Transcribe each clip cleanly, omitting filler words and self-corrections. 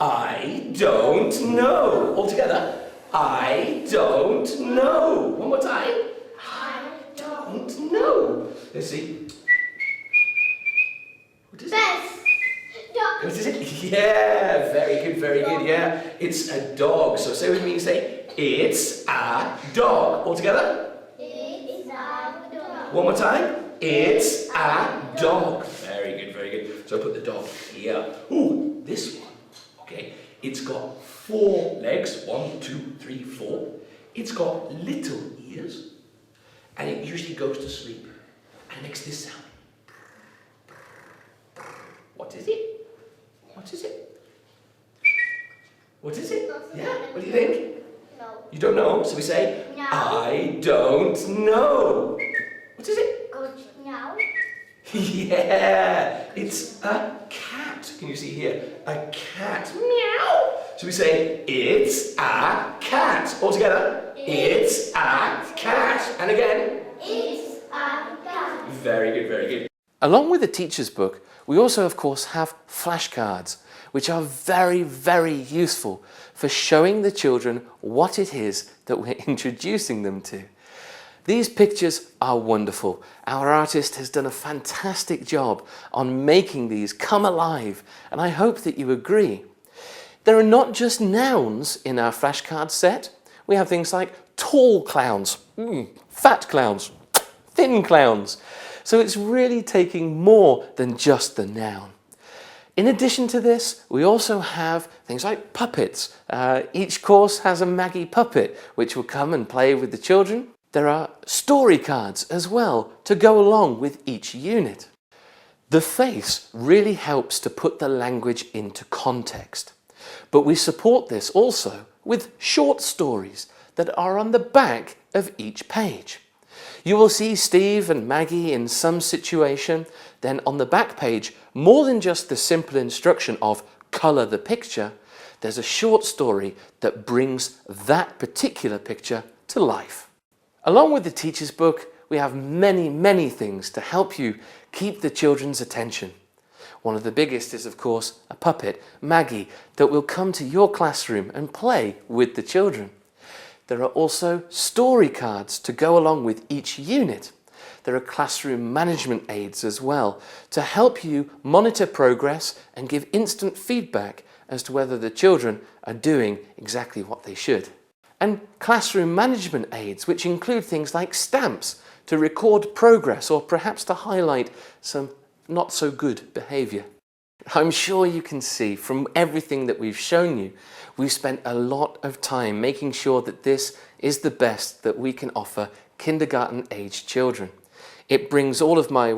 I don't know. All together. I don't know. One more time. I don't know. Let's see. What is it? Dog. What is it? Yeah, very good, yeah. It's a dog. So say with me, say, it's a dog. All together? It's a dog. One more time. It's a dog. Very good. So put the dog here. Ooh, this one. Okay, it's got 4 legs. 1, 2, 3, 4. It's got little ears. And it usually goes to sleep. And it makes this sound. What is it? What is it? What is it? Yeah, what do you think? No. You don't know? So we say, No. I don't know. What is it? Good. No. Yeah, it's a cat. Can you see here? A cat. Meow. So we say, it's a cat. All together. It's a cat. And again. It's a cat. Very good. Along with the teacher's book, we also, of course, have flashcards, which are very useful for showing the children what it is that we're introducing them to. These pictures are wonderful. Our artist has done a fantastic job on making these come alive, and I hope that you agree. There are not just nouns in our flashcard set. We have things like tall clowns, fat clowns, thin clowns. So it's really taking more than just the noun. In addition to this, we also have things like puppets. Each course has a Maggie puppet, which will come and play with the children. There are story cards as well to go along with each unit. The face really helps to put the language into context. But we support this also with short stories that are on the back of each page. You will see Steve and Maggie in some situation, then on the back page, more than just the simple instruction of colour the picture, there's a short story that brings that particular picture to life. Along with the teacher's book, we have many things to help you keep the children's attention. One of the biggest is, of course, a puppet, Maggie, that will come to your classroom and play with the children. There are also story cards to go along with each unit. There are classroom management aids as well to help you monitor progress and give instant feedback as to whether the children are doing exactly what they should. And classroom management aids, which include things like stamps to record progress or perhaps to highlight some not so good behaviour. I'm sure you can see from everything that we've shown you, we've spent a lot of time making sure that this is the best that we can offer kindergarten-aged children. It brings all of my,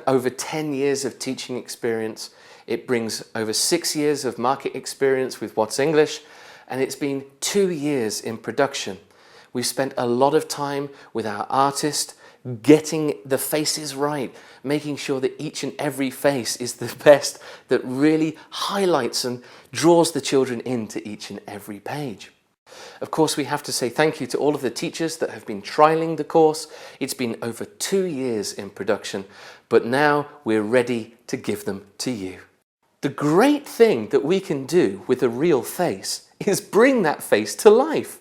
over 10 years of teaching experience. It brings over 6 years of market experience with Wattsenglish, and it's been 2 years in production. We've spent a lot of time with our artist, getting the faces right, making sure that each and every face is the best, that really highlights and draws the children into each and every page. Of course, we have to say thank you to all of the teachers that have been trialing the course. It's been over 2 years in production, but now we're ready to give them to you. The great thing that we can do with a real face is bring that face to life.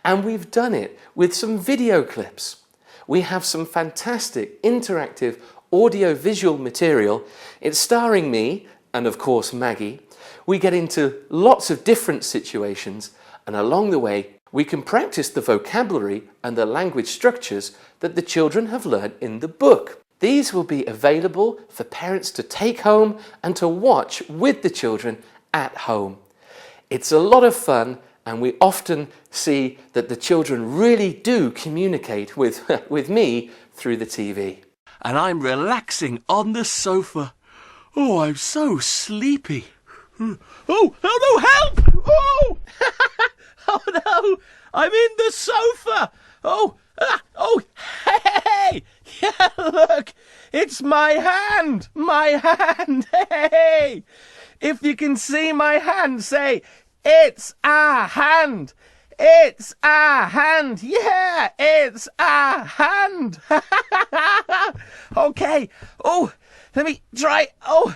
And we've done it with some video clips. We have some fantastic interactive audio-visual material. It's starring me and, of course, Maggie. We get into lots of different situations, and along the way, we can practice the vocabulary and the language structures that the children have learned in the book. These will be available for parents to take home and to watch with the children at home. It's a lot of fun, and we often see that the children really do communicate with me through the TV. And I'm relaxing on the sofa. Oh, I'm so sleepy. Oh no, help! Oh! Oh no, I'm in the sofa. Oh, hey! Yeah, look, it's my hand. Hey! If you can see my hand, say, it's a hand. It's a hand. Yeah, it's a hand. Okay. Oh, let me try. Oh,